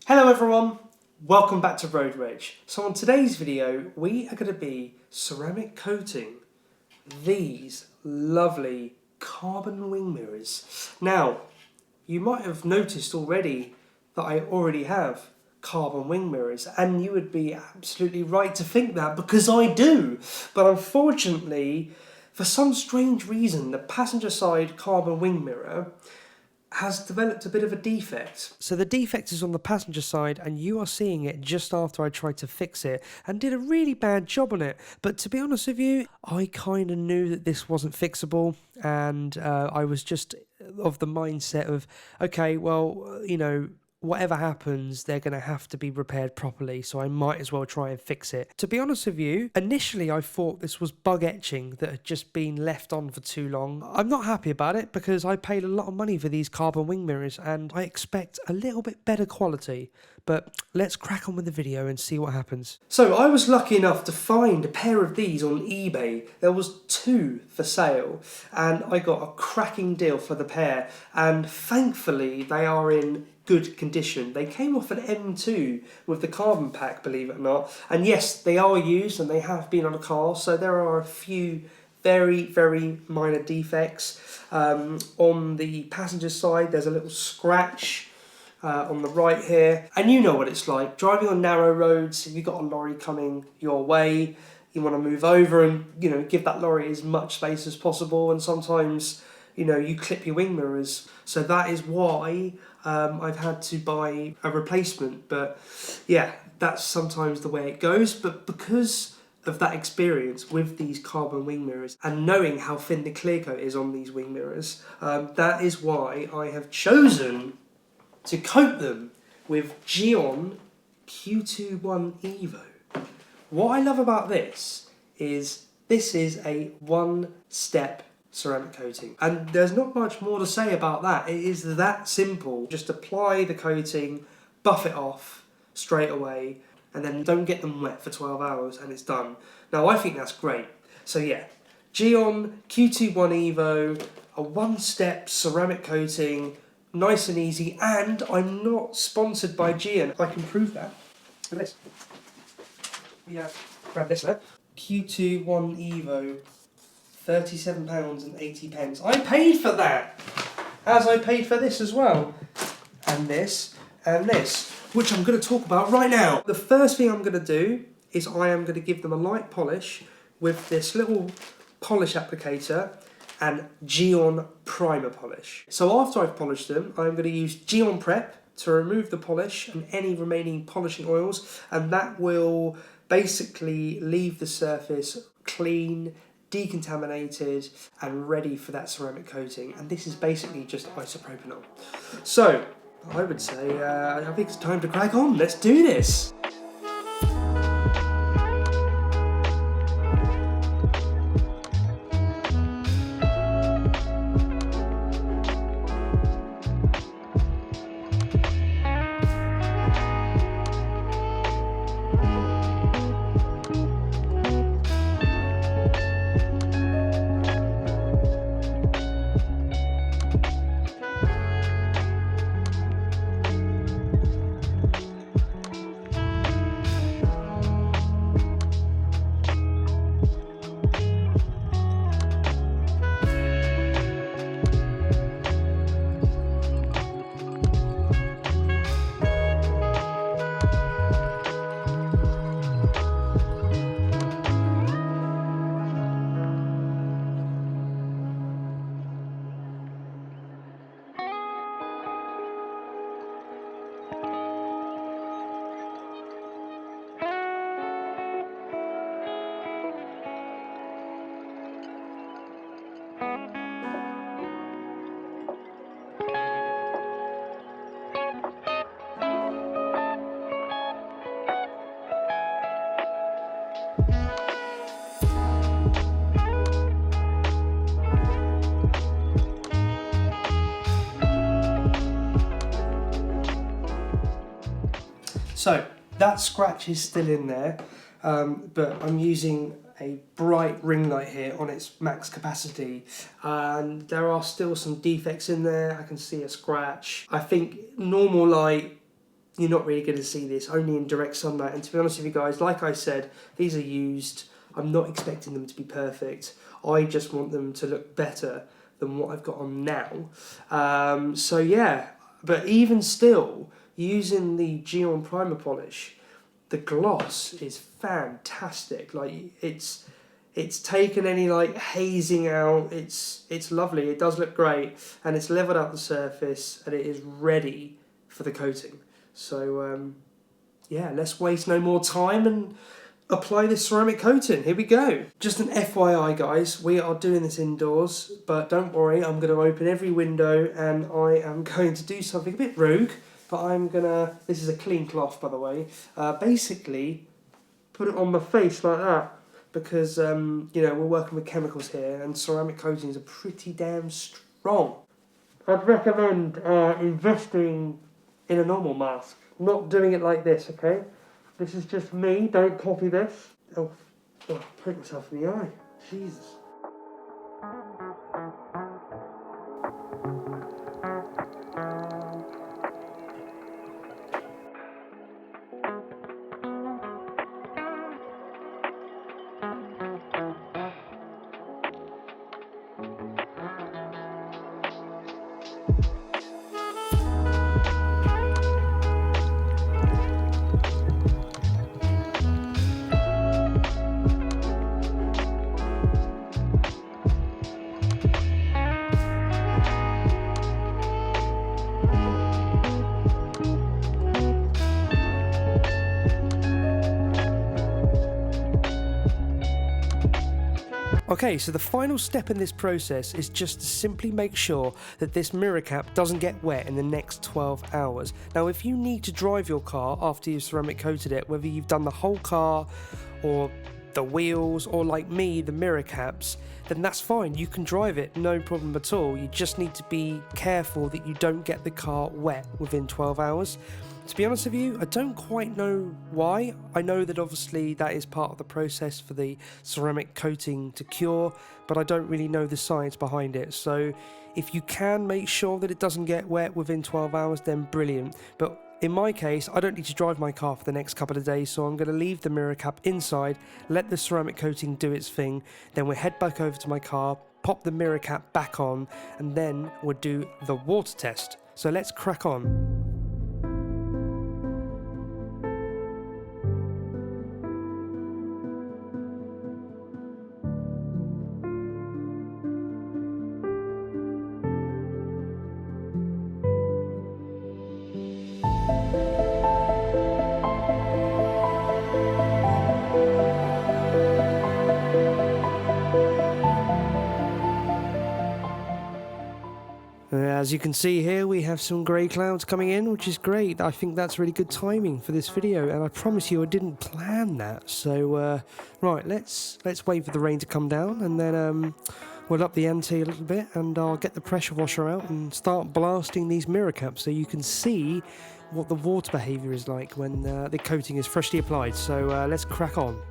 Hello everyone, welcome back to Road Rage. So on today's video we are going to be ceramic coating these lovely carbon wing mirrors. Now you might have noticed already that I already have carbon wing mirrors, and you would be absolutely right to think that because I do. But unfortunately, for some strange reason, the passenger side carbon wing mirror has developed a bit of a defect. So the defect is on the passenger side, and you are seeing it just after I tried to fix it and did a really bad job on it. But to be honest with you, I kind of knew that this wasn't fixable, and I was just of the mindset of, okay, well, whatever happens, they're going to have to be repaired properly, so I might as well try and fix it. To be honest with you, initially I thought this was bug etching that had just been left on for too long. I'm not happy about it because I paid a lot of money for these carbon wing mirrors and I expect a little bit better quality. But let's crack on with the video and see what happens. So I was lucky enough to find a pair of these on eBay. There was 2 for sale and I got a cracking deal for the pair, and thankfully they are in good condition. They came off an M2 with the carbon pack, believe it or not, and yes, they are used and they have been on a car, so there are a few very minor defects. On the passenger side there's a little scratch on the right here, and you know what it's like driving on narrow roads. If you've got a lorry coming your way, you want to move over and give that lorry as much space as possible, and sometimes you clip your wing mirrors. So that is why I've had to buy a replacement. But yeah, that's sometimes the way it goes. But because of that experience with these carbon wing mirrors and knowing how thin the clear coat is on these wing mirrors, that is why I have chosen to coat them with Geon Q21 Evo. What I love about this is a one-step ceramic coating, and there's not much more to say about that. It is that simple. Just apply the coating, buff it off straight away, and then don't get them wet for 12 hours and it's done. Now I think that's great. So yeah, Geon Q21 Evo, a one-step ceramic coating, nice and easy, and I'm not sponsored by Geon. I can prove that. Look at this. Yeah, grab this now. Q21 Evo, £37.80. I paid for that, as I paid for this as well, and this, which I'm going to talk about right now. The first thing I'm going to do is I am going to give them a light polish with this little polish applicator and Geon primer polish. So after I've polished them, I'm going to use Geon Prep to remove the polish and any remaining polishing oils, and that will basically leave the surface clean, decontaminated and ready for that ceramic coating. And this is basically just isopropanol. So I would say I think it's time to crack on. Let's do this. So that scratch is still in there, but I'm using a bright ring light here on its max capacity, and there are still some defects in there. I can see a scratch. I think normal light you're not really going to see this, only in direct sunlight. And to be honest with you guys, like I said, these are used. I'm not expecting them to be perfect. I just want them to look better than what I've got on now. So yeah, but even still, using the Geon primer polish, the gloss is fantastic. Like it's taken any like hazing out. It's lovely. It does look great, and it's leveled out the surface, and it is ready for the coating. So yeah, let's waste no more time and apply this ceramic coating. Here we go. Just an FYI guys, we are doing this indoors, but don't worry, I'm going to open every window and I am going to do something a bit rogue, but this is a clean cloth by the way, basically put it on my face like that, because you know, we're working with chemicals here and ceramic coatings are pretty damn strong. I'd recommend investing in a normal mask, not doing it like this, okay? This is just me, don't copy this. Oh, prick myself in the eye. Jesus. Okay, so the final step in this process is just to simply make sure that this mirror cap doesn't get wet in the next 12 hours. Now, if you need to drive your car after you've ceramic coated it, whether you've done the whole car or the wheels or like me, the mirror caps, then that's fine. You can drive it, no problem at all. You just need to be careful that you don't get the car wet within 12 hours. To be honest with you, I don't quite know why. I know that obviously that is part of the process for the ceramic coating to cure, but I don't really know the science behind it. So if you can make sure that it doesn't get wet within 12 hours, then brilliant. But in my case, I don't need to drive my car for the next couple of days, so I'm going to leave the mirror cap inside, let the ceramic coating do its thing, then we'll head back over to my car, pop the mirror cap back on, and then we'll do the water test. So let's crack on. As you can see here, we have some grey clouds coming in, which is great. I think that's really good timing for this video, and I promise you I didn't plan that. So, right, let's wait for the rain to come down, and then we'll up the ante a little bit, and I'll get the pressure washer out and start blasting these mirror caps so you can see what the water behaviour is like when the coating is freshly applied. So let's crack on.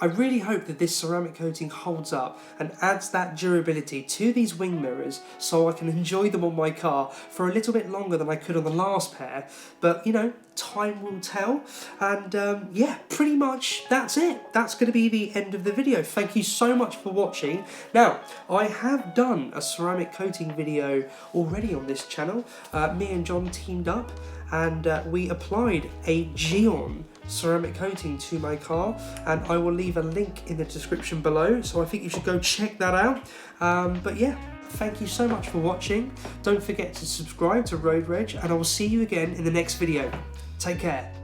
I really hope that this ceramic coating holds up and adds that durability to these wing mirrors so I can enjoy them on my car for a little bit longer than I could on the last pair. But you know, time will tell. And yeah, pretty much that's it. That's going to be the end of the video. Thank you so much for watching. Now, I have done a ceramic coating video already on this channel. Me and John teamed up and we applied a Geon ceramic coating to my car, and I will leave a link in the description below, so I think you should go check that out. But yeah, thank you so much for watching. Don't forget to subscribe to Road Reg, and I will see you again in the next video. Take care.